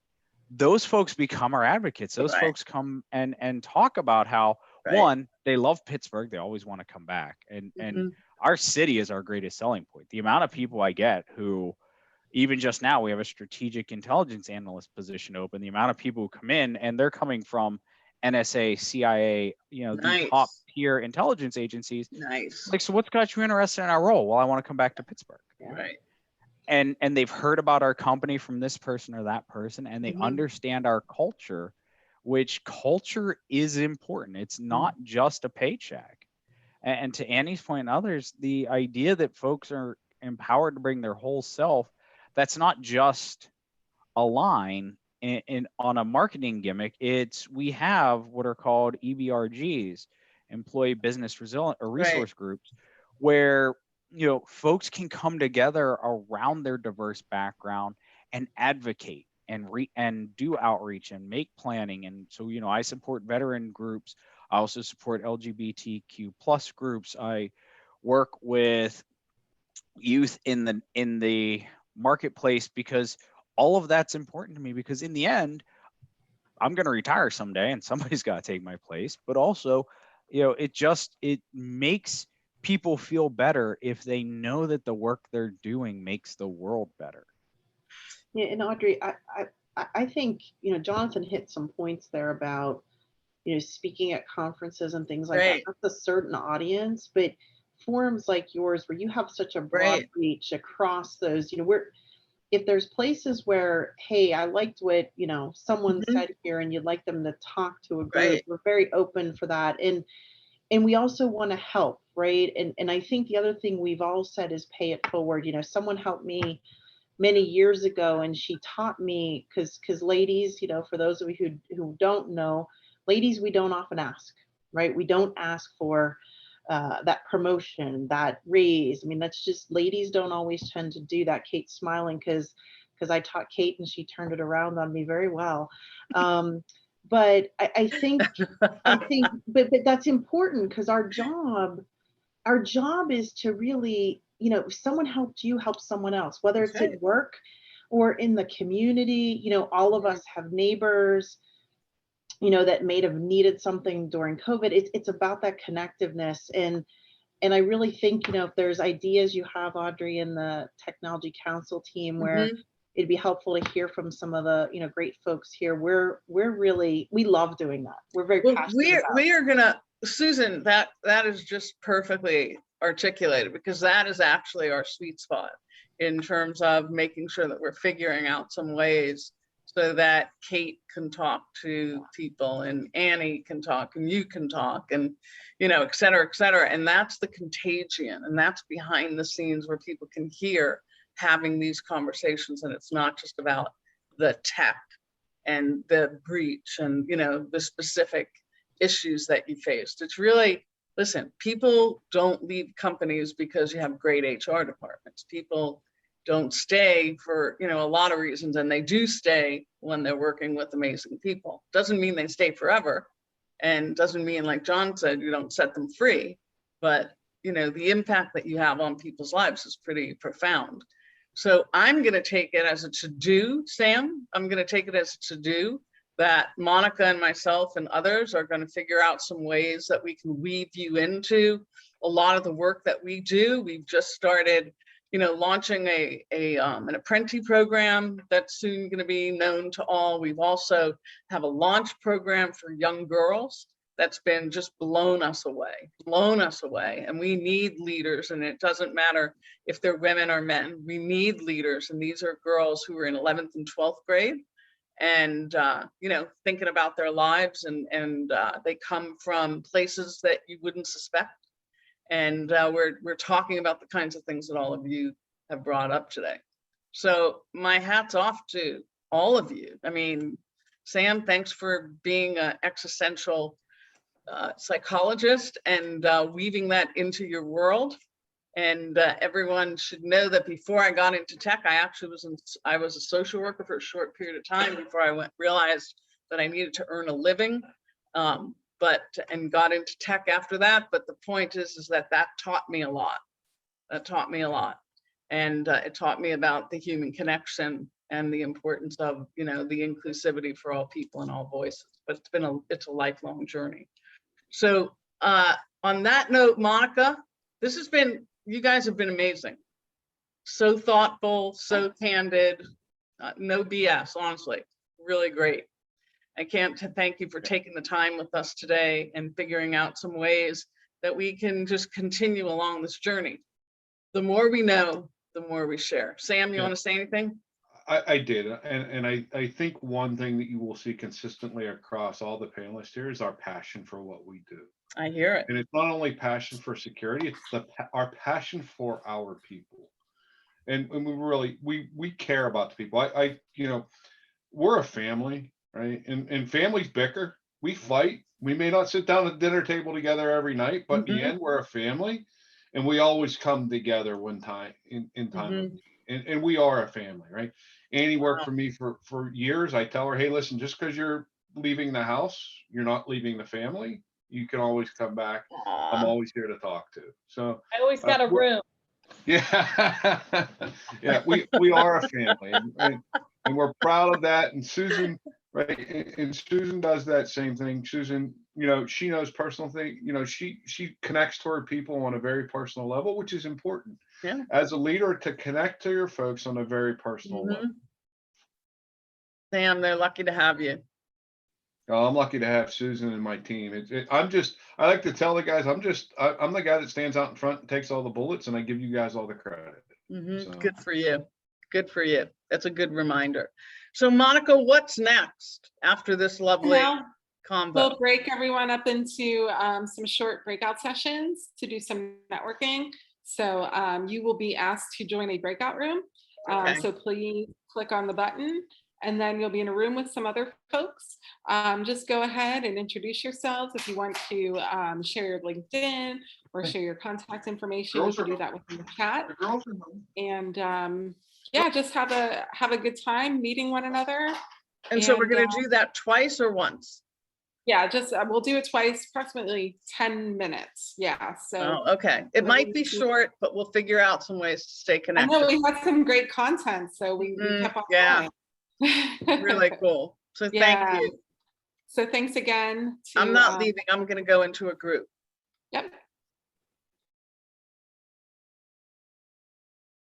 those folks become our advocates. Those Right. folks come and talk about how, Right. one, they love Pittsburgh. They always want to come back. And Mhm. our city is our greatest selling point. The amount of people I get who, even just now, we have a strategic intelligence analyst position open. The amount of people who come in, and they're coming from NSA, CIA, the top Nice. tier intelligence agencies. Nice. Like, so what's got you interested in our role? Well, I want to come back to Pittsburgh. Right. And they've heard about our company from this person or that person, and they Mhm. understand our culture, which culture is important. It's not just a paycheck. And to Annie's point and others, the idea that folks are empowered to bring their whole self, that's not just a line in on a marketing gimmick. We have what are called EBRGs, employee business resilient or resource groups, where folks can come together around their diverse background and advocate and do outreach and make planning. And so I support veteran groups. I also support LGBTQ plus groups. I work with youth in the marketplace, because all of that's important to me, because in the end, I'm going to retire someday and somebody's got to take my place. But also, it makes people feel better if they know that the work they're doing makes the world better. Yeah, and Audrey, I think, Jonathan hit some points there about, speaking at conferences and things like that. Right. That's a certain audience, but forums like yours where you have such a broad Right. reach across those, if there's places where, hey, I liked what, someone Mhm. said here and you'd like them to talk to a group, Right. we're very open for that. And we also want to help, right? And I think the other thing we've all said is pay it forward. Someone helped me many years ago, and she taught me, because ladies, for those of you who don't know, ladies, we don't often ask, right? We don't ask for that promotion, that raise. I mean, that's just, ladies don't always tend to do that. Kate's smiling because I taught Kate and she turned it around on me very well. But I think, but that's important, because our job is to really, if someone helped you, help someone else, whether it's Okay. at work or in the community. All of us have neighbors, that may have needed something during COVID. It's about that connectiveness. And I really think, if there's ideas you have, Audrey, in the technology council team, where Mhm. it'd be helpful to hear from some of the, great folks here. We love doing that. We're very Well, passionate about it. we are gonna, Susan, that is just perfectly articulated, because that is actually our sweet spot in terms of making sure that we're figuring out some ways so that Kate can talk to people and Annie can talk and you can talk and, et cetera, et cetera. And that's the contagion, and that's behind the scenes where people can hear having these conversations. And it's not just about the tech and the breach and the specific issues that you faced. It's really, listen, people don't leave companies because you have great HR departments. People don't stay for a lot of reasons, and they do stay when they're working with amazing people. Doesn't mean they stay forever, and doesn't mean, like John said, you don't set them free, but the impact that you have on people's lives is pretty profound. So I'm going to take it as a to-do, Sam. I'm going to take it as a to-do that Monica and myself and others are going to figure out some ways that we can weave you into a lot of the work that we do. We've just started, launching an apprentice program that's soon going to be known to all. We've also have a launch program for young girls that's been just blown us away. And we need leaders, and it doesn't matter if they're women or men. We need leaders, and these are girls who are in 11th and 12th grade, and thinking about their lives, and they come from places that you wouldn't suspect. And we're talking about the kinds of things that all of you have brought up today. So my hat's off to all of you. I mean, Sam, thanks for being an existential psychologist and weaving that into your world. And everyone should know that before I got into tech, I was a social worker for a short period of time before I realized that I needed to earn a living, and got into tech after that. But the point is that taught me a lot. And it taught me about the human connection and the importance of, the inclusivity for all people and all voices. But it's a lifelong journey. So on that note, Monica, you guys have been amazing. So thoughtful, so candid, no BS, honestly, really great. I can't thank you for taking the time with us today and figuring out some ways that we can just continue along this journey. The more we know, the more we share. Sam, you want to say anything? I did, and I think one thing that you will see consistently across all the panelists here is our passion for what we do. I hear it. And it's not only passion for security, it's our passion for our people. And we care about the people. We're a family, right? And families bicker, we fight. We may not sit down at the dinner table together every night, but in the end, we're a family, and we always come together in time of need. And we are a family, right? Annie worked for me for years. I tell her, hey, listen, just because you're leaving the house, you're not leaving the family. You can always come back. I'm always here to talk to. So I always got a room. Yeah, yeah, we are a family, and we're proud of that. And Susan, right? And Susan does that same thing. Susan, she knows personal thing. She connects to her people on a very personal level, which is important. Yeah. As a leader, to connect to your folks on a very personal level. Sam, they're lucky to have you. Oh, I'm lucky to have Susan and my team. I like to tell the guys, I'm the guy that stands out in front and takes all the bullets, and I give you guys all the credit. So. Good for you. Good for you. That's a good reminder. So Monica, what's next after this lovely combo? We'll break everyone up into some short breakout sessions to do some networking. So you will be asked to join a breakout room. So please click on the button, and then you'll be in a room with some other folks. Just go ahead and introduce yourselves. If you want to share your LinkedIn or share your contact information, you can do that within the chat. And just have a good time meeting one another. And so we're going to do that twice or once? Yeah, we'll do it twice, approximately 10 minutes. Yeah. So okay. It might be short, but we'll figure out some ways to stay connected. I know we had some great content, so we kept on going. Really cool. So thank you. So thanks again. I'm not leaving. I'm going to go into a group. Yep.